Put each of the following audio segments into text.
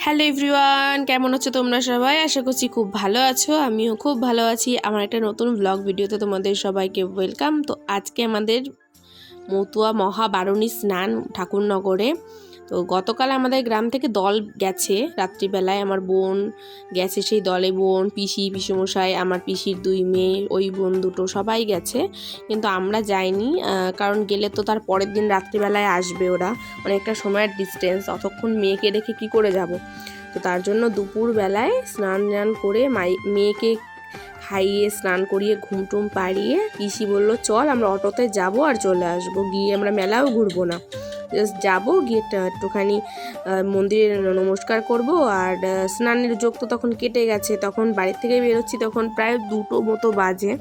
Hello everyone, কেমন আছো তোমরা সবাই? আশা করছি খুব ভালো আছো। আমিও খুব ভালো আছি। আমার একটা নতুন ব্লগ ভিডিওতে তোমাদের সবাইকে ওয়েলকাম। তো আজকে আমাদের মতুয়া মহাবারণী স্নান ঠাকুরনগরে। তো গতকাল আমাদের গ্রাম থেকে দল গেছে রাত্রিবেলায়, আমার বোন গেছে সেই দলে, বোন, পিসি, পিসুমশাই, আমার পিসির 2 মেয়ে, ওই বোন দুটো সবাই গেছে, কিন্তু আমরা যাইনি। কারণ গেলে তো তার পরের দিন রাত্রিবেলায় আসবে ওরা, অনেকটা সময়ের ডিস্টেন্স, অতক্ষণ মেয়েকে রেখে কি করে যাব। তো তার জন্য দুপুরবেলায় স্নান করে মেয়েকে খাইয়ে স্নান করিয়ে ঘুমটুম পাড়িয়ে পিসি বললো চল আমরা অটোতে যাব আর চলে আসবো, গিয়ে আমরা মেলাও ঘুরবো না, জাস্ট যাবো, গিয়ে একটুখানি মন্দিরে নমস্কার করব। আর স্নানের যোগ তো তখন কেটে গেছে, তখন বাড়ি থেকে বেরোচ্ছি তখন প্রায় 2টো মতো বাজে।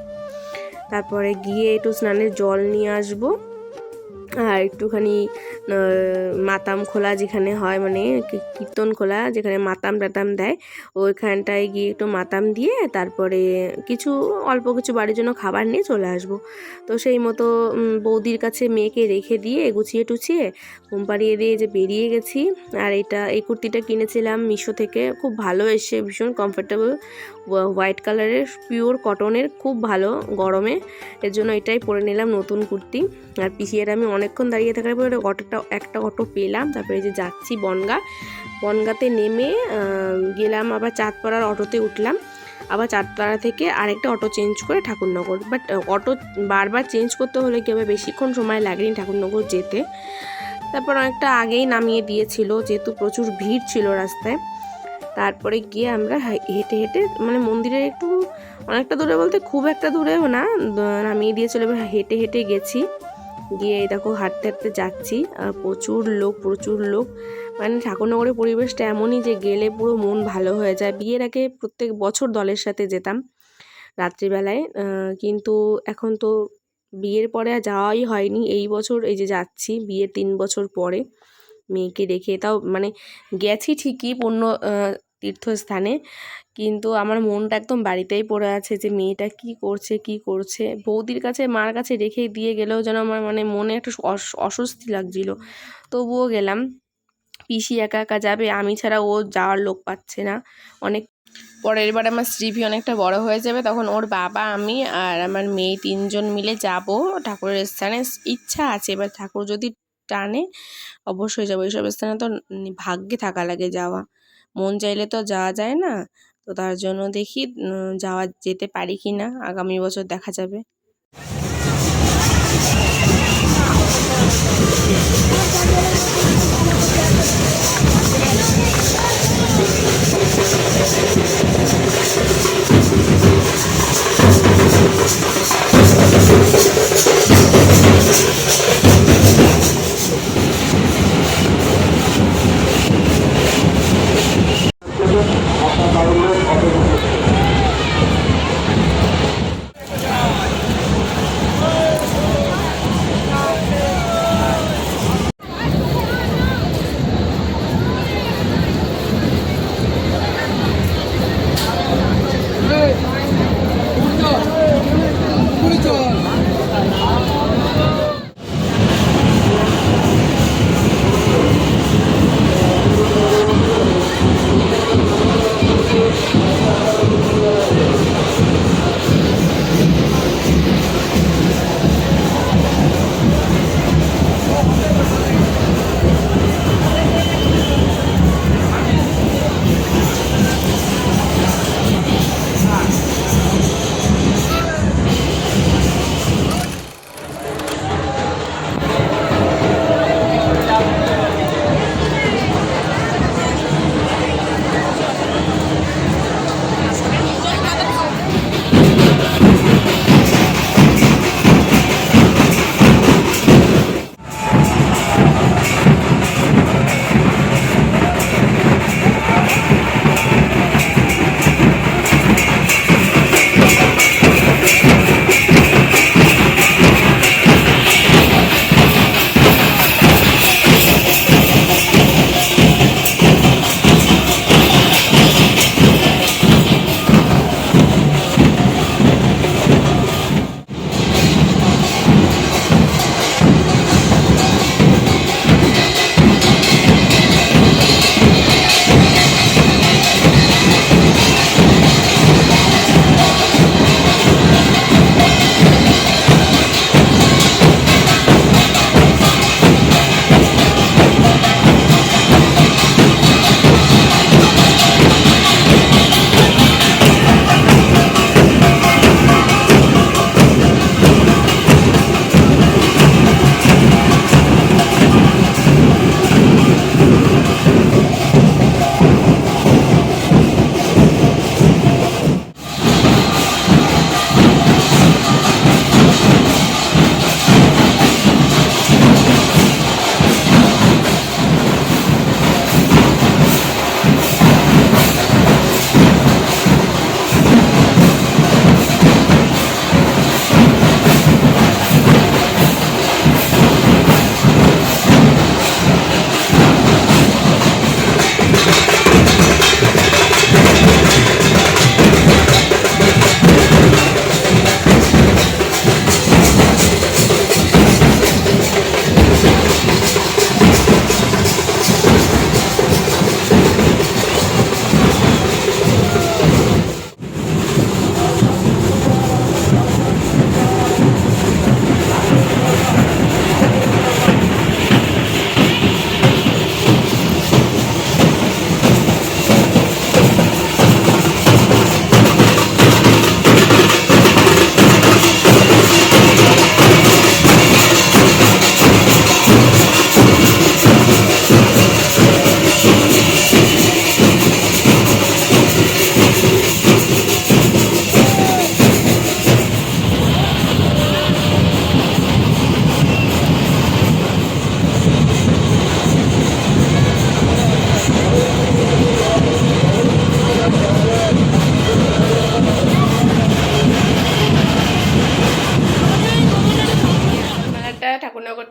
তারপরে গিয়ে একটু স্নানের জল নিয়ে আসবো, আর একটুখানি মাতাম খোলা যেখানে হয়, মানে কীর্তন খোলা যেখানে মাতাম টাতাম দেয়, ওইখানটায় গিয়ে একটু মাতাম দিয়ে তারপরে অল্প কিছু বাড়ির জন্য খাবার নিয়ে চলে আসব। তো সেই মতো বৌদির কাছে মেয়েকে রেখে দিয়ে গুছিয়ে টুছিয়ে ঘুম পাড়িয়ে দিয়ে যে বেরিয়ে গেছি। আর এই কুর্তিটা কিনেছিলাম মিশো থেকে, খুব ভালো এসে, ভীষণ কমফোর্টেবল, হোয়াইট কালারের, পিওর কটনের, খুব ভালো গরমে, এর জন্য এটাই পরে নিলাম নতুন কুর্তি। আর পিসিয়ার আমি অনেকক্ষণ দাঁড়িয়ে থাকার পরে একটা অটো পেলাম। তারপরে যে যাচ্ছি বনগাতে নেমে গেলাম, আবার চাঁদপাড়ার অটোতে উঠলাম, আবার চাঁদপাড়া থেকে আরেকটা অটো চেঞ্জ করে ঠাকুরনগর। বাট অটো বারবার চেঞ্জ করতে হলে কি হবে, বেশিক্ষণ সময় লাগেনি ঠাকুরনগর যেতে। তারপর অনেকটা আগেই নামিয়ে দিয়েছিল যেহেতু প্রচুর ভিড় ছিল রাস্তায়। তারপরে গিয়ে আমরা হেঁটে হেঁটে, মানে মন্দিরের একটু অনেকটা দূরে বলতে খুব একটা দূরেও না, নামিয়ে দিয়েছিল, এবার হেঁটে হেঁটে গেছি। গিয়ে দেখো হাঁটতে হাঁটতে যাচ্ছি, প্রচুর লোক, মানে ঠাকুরনগরের পরিবেশটা এমনই যে গেলে পুরো মন ভালো হয়ে যায়। বিয়ের আগে প্রত্যেক বছর দলের সাথে যেতাম রাত্রিবেলায়, কিন্তু এখন তো বিয়ের পরে আর যাওয়াই হয়নি। এই বছর এই যে যাচ্ছি বিয়ের 3 বছর পরে মেয়েকে রেখে, তাও মানে গেছি ঠিকই তীর্থস্থানে, কিন্তু আমার মনটা একদম বাড়িতেই পড়ে আছে যে মেয়েটা কি করছে। বৌদির কাছে, মার কাছে রেখে দিয়ে গেলেও যেন আমার মানে মনে একটা অস্বস্তি লাগছিল, তবুও গেলাম। পিসি একা একা যাবে, আমি ছাড়া ও যাওয়ার লোক পাচ্ছে না। পরের বার আমার শ্রীভি অনেকটা বড় হয়ে যাবে, তখন ওর বাবা, আমি আর আমার মেয়ে 3 জন মিলে যাব ঠাকুরের স্থানে। ইচ্ছা আছে, এবার ঠাকুর যদি টানে অবশ্যই যাবো। এইসব স্থানে তো ভাগ্যে থাকা লাগে যাওয়া, মন চাইলে তো যাওয়া যায় না। তো তার জন্য দেখি যেতে পারি কি না, আগামী বছর দেখা যাবে।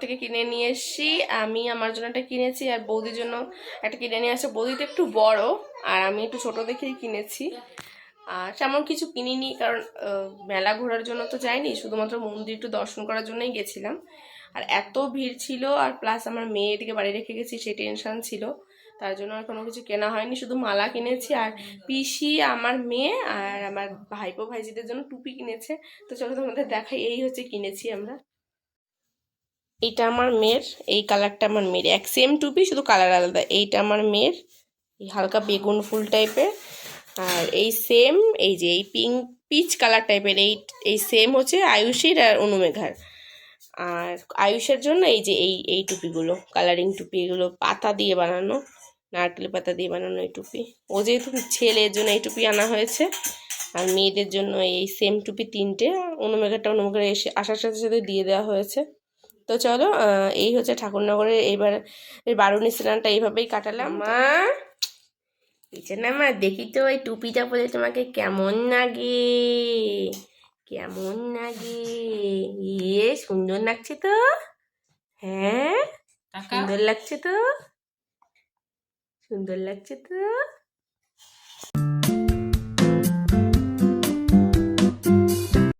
থেকে কিনে নিয়ে এসেছি। আমি আমার জন্য একটা কিনেছি আর বৌদির জন্য একটা কিনে নিয়ে আসছে। বৌদি তো একটু বড় আর আমি একটু ছোট দেখেই কিনেছি। আর তেমন কিছু কিনিনি, কারণ মেলা ঘোরার জন্য তো যাইনি, শুধুমাত্র মন্দির একটু দর্শন করার জন্যই গেছিলাম। আর এত ভিড় ছিল, আর প্লাস আমার মেয়ে এদিকে বাড়ি রেখে গেছি, সেই টেনশন ছিল, তার জন্য আর কোনো কিছু কেনা হয়নি। শুধু মালা কিনেছি, আর পিসি, আমার মেয়ে আর আমার ভাইপো ভাইজিদের জন্য টুপি কিনেছে। তো চলো তোমাদের দেখাই, এই হচ্ছে কিনেছি আমরা। এইটা আমার মেয়ের, এই কালারটা আমার মেয়ের, এক সেম টুপি, শুধু কালার আলাদা। এইটা আমার মেয়ের, এই হালকা বেগুন ফুল টাইপের। আর এই সেম, এই যে এই পিঙ্ক পিচ কালার টাইপের, এই সেম হচ্ছে আয়ুষীর আর অনুমেঘার। আর আয়ুষের জন্য এই যে এই টুপিগুলো, কালারিং টুপি, এগুলো পাতা দিয়ে বানানো, নারকেল পাতা দিয়ে বানানো এই টুপি। ও যেহেতু ছেলের জন্য এই টুপি আনা হয়েছে, আর মেয়েদের জন্য এই সেম টুপি তিনটে। অনুমেঘাটা অনুমেঘার এসে আসার সাথে সাথে দিয়ে দেওয়া হয়েছে। তো চলো, এই হচ্ছে ঠাকুরনগরের এইবার বারুণী স্নানটা এইভাবেই কাটালাম। মা পিছনে মা, দেখি তো এই টুপিটা পরে তোমাকে কেমন লাগে, কেমন লাগে? ইয়ে সুন্দর লাগছে তো। হ্যাঁ, সুন্দর লাগছে তো, সুন্দর লাগছে তো।